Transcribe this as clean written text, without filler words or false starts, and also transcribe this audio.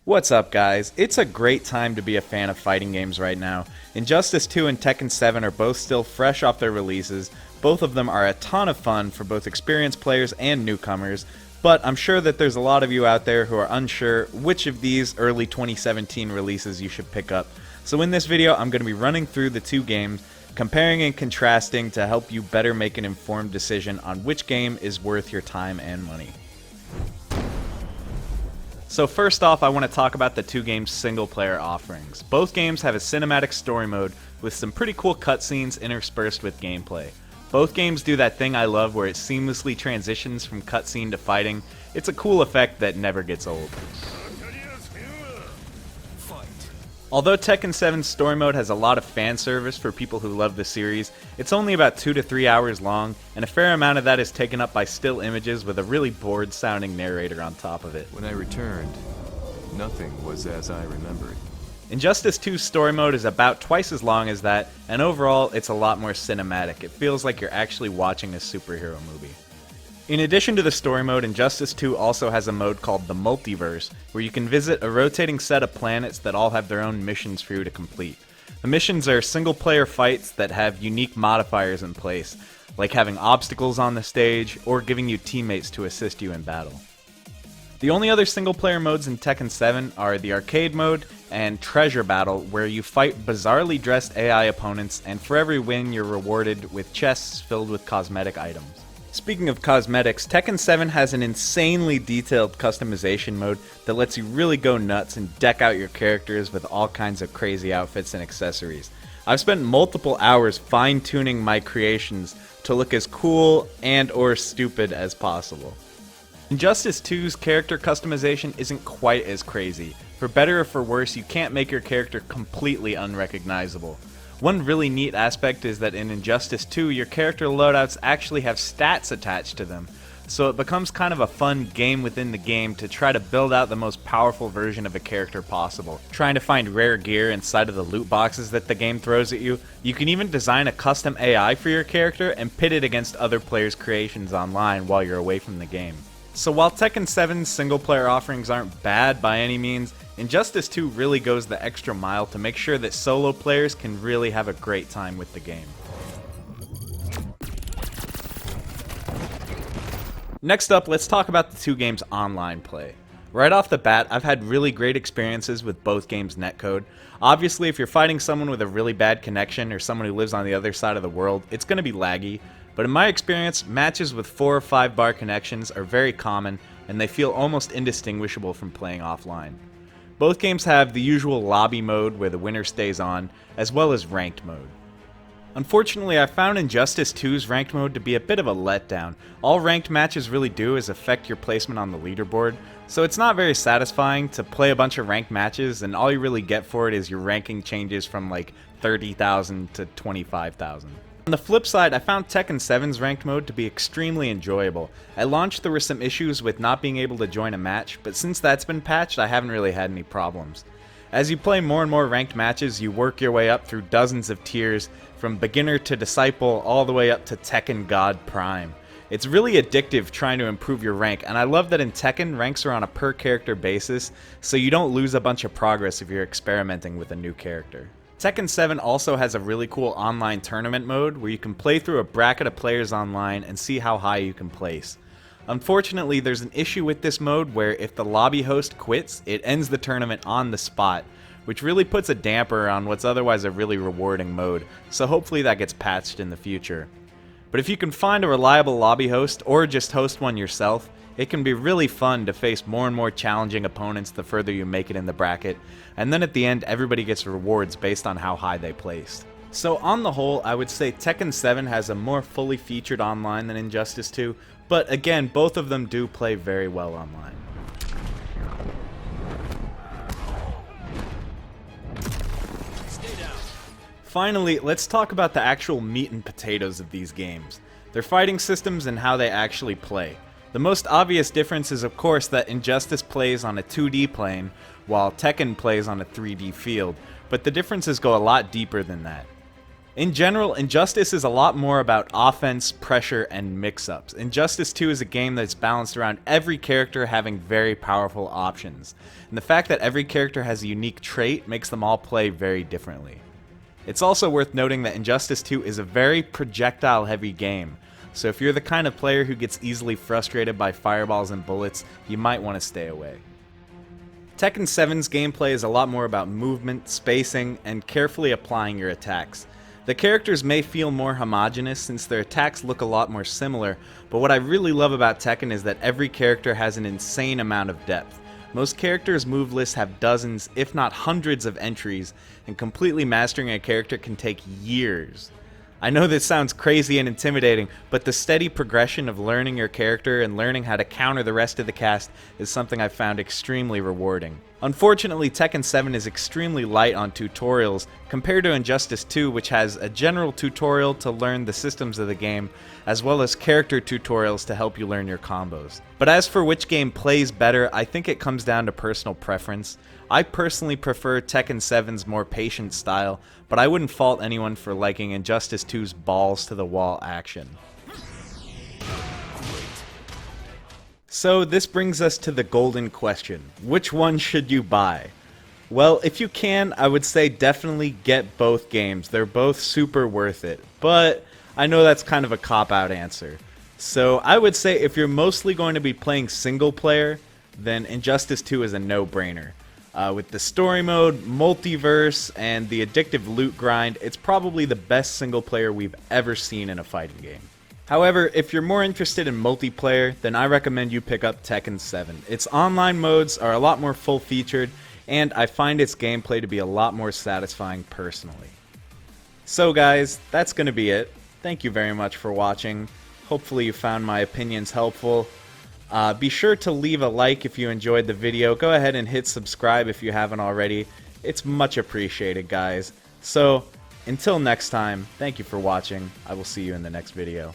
What's up, guys? It's a great time to be a fan of fighting games right now. Injustice 2 and Tekken 7 are both still fresh off their releases. Both of them are a ton of fun for both experienced players and newcomers, but I'm sure that there's a lot of you out there who are unsure which of these early 2017 releases you should pick up. So in this video, I'm going to be running through the two games, comparing and contrasting to help you better make an informed decision on which game is worth your time and money. So first off, I want to talk about the two games' single-player offerings. Both games have a cinematic story mode with some pretty cool cutscenes interspersed with gameplay. Both games do that thing I love where it seamlessly transitions from cutscene to fighting. It's a cool effect that never gets old. Although Tekken 7's story mode has a lot of fan service for people who love the series, it's only about 2 to 3 hours long, and a fair amount of that is taken up by still images with a really bored-sounding narrator on top of it. When I returned, nothing was as I remembered. Injustice 2's story mode is about twice as long as that, and overall, it's a lot more cinematic. It feels like you're actually watching a superhero movie. In addition to the story mode, Injustice 2 also has a mode called the Multiverse, where you can visit a rotating set of planets that all have their own missions for you to complete. The missions are single-player fights that have unique modifiers in place, like having obstacles on the stage, or giving you teammates to assist you in battle. The only other single-player modes in Tekken 7 are the Arcade mode and Treasure Battle, where you fight bizarrely dressed AI opponents, and for every win you're rewarded with chests filled with cosmetic items. Speaking of cosmetics, Tekken 7 has an insanely detailed customization mode that lets you really go nuts and deck out your characters with all kinds of crazy outfits and accessories. I've spent multiple hours fine-tuning my creations to look as cool and or stupid as possible. Injustice 2's character customization isn't quite as crazy. For better or for worse, you can't make your character completely unrecognizable. One really neat aspect is that in Injustice 2, your character loadouts actually have stats attached to them, so it becomes kind of a fun game within the game to try to build out the most powerful version of a character possible. Trying to find rare gear inside of the loot boxes that the game throws at you. You can even design a custom AI for your character and pit it against other players' creations online while you're away from the game. So while Tekken 7's single-player offerings aren't bad by any means, Injustice 2 really goes the extra mile to make sure that solo players can really have a great time with the game. Next up, let's talk about the two games' online play. Right off the bat, I've had really great experiences with both games' netcode. Obviously, if you're fighting someone with a really bad connection or someone who lives on the other side of the world, it's going to be laggy. But in my experience, matches with 4 or 5 bar connections are very common, and they feel almost indistinguishable from playing offline. Both games have the usual lobby mode where the winner stays on, as well as ranked mode. Unfortunately, I found Injustice 2's ranked mode to be a bit of a letdown. All ranked matches really do is affect your placement on the leaderboard, so it's not very satisfying to play a bunch of ranked matches and all you really get for it is your ranking changes from like 30,000 to 25,000. On the flip side, I found Tekken 7's ranked mode to be extremely enjoyable. At launch there were some issues with not being able to join a match, but since that's been patched I haven't really had any problems. As you play more and more ranked matches, you work your way up through dozens of tiers, from beginner to disciple all the way up to Tekken God Prime. It's really addictive trying to improve your rank, and I love that in Tekken ranks are on a per character basis, so you don't lose a bunch of progress if you're experimenting with a new character. Tekken 7 also has a really cool online tournament mode where you can play through a bracket of players online and see how high you can place. Unfortunately, there's an issue with this mode where if the lobby host quits, it ends the tournament on the spot, which really puts a damper on what's otherwise a really rewarding mode, so hopefully that gets patched in the future. But if you can find a reliable lobby host, or just host one yourself, it can be really fun to face more and more challenging opponents the further you make it in the bracket, and then at the end everybody gets rewards based on how high they placed. So on the whole, I would say Tekken 7 has a more fully featured online than Injustice 2, but again, both of them do play very well online. Finally, let's talk about the actual meat and potatoes of these games, their fighting systems and how they actually play. The most obvious difference is of course that Injustice plays on a 2D plane, while Tekken plays on a 3D field, but the differences go a lot deeper than that. In general, Injustice is a lot more about offense, pressure, and mix-ups. Injustice 2 is a game that's balanced around every character having very powerful options, and the fact that every character has a unique trait makes them all play very differently. It's also worth noting that Injustice 2 is a very projectile-heavy game, so if you're the kind of player who gets easily frustrated by fireballs and bullets, you might want to stay away. Tekken 7's gameplay is a lot more about movement, spacing, and carefully applying your attacks. The characters may feel more homogeneous since their attacks look a lot more similar, but what I really love about Tekken is that every character has an insane amount of depth. Most characters' move lists have dozens, if not hundreds of entries, and completely mastering a character can take years. I know this sounds crazy and intimidating, but the steady progression of learning your character and learning how to counter the rest of the cast is something I've found extremely rewarding. Unfortunately, Tekken 7 is extremely light on tutorials compared to Injustice 2, which has a general tutorial to learn the systems of the game, as well as character tutorials to help you learn your combos. But as for which game plays better, I think it comes down to personal preference. I personally prefer Tekken 7's more patient style, but I wouldn't fault anyone for liking Injustice 2's balls to the wall action. So this brings us to the golden question. Which one should you buy? Well, if you can, I would say definitely get both games. They're both super worth it, but I know that's kind of a cop-out answer. So I would say if you're mostly going to be playing single player, then Injustice 2 is a no-brainer. With the story mode, multiverse, and the addictive loot grind, it's probably the best single player we've ever seen in a fighting game. However, if you're more interested in multiplayer, then I recommend you pick up Tekken 7. Its online modes are a lot more full-featured, and I find its gameplay to be a lot more satisfying personally. So guys, that's going to be it. Thank you very much for watching. Hopefully you found my opinions helpful. Be sure to leave a like if you enjoyed the video. Go ahead and hit subscribe if you haven't already. It's much appreciated, guys. So, until next time, thank you for watching. I will see you in the next video.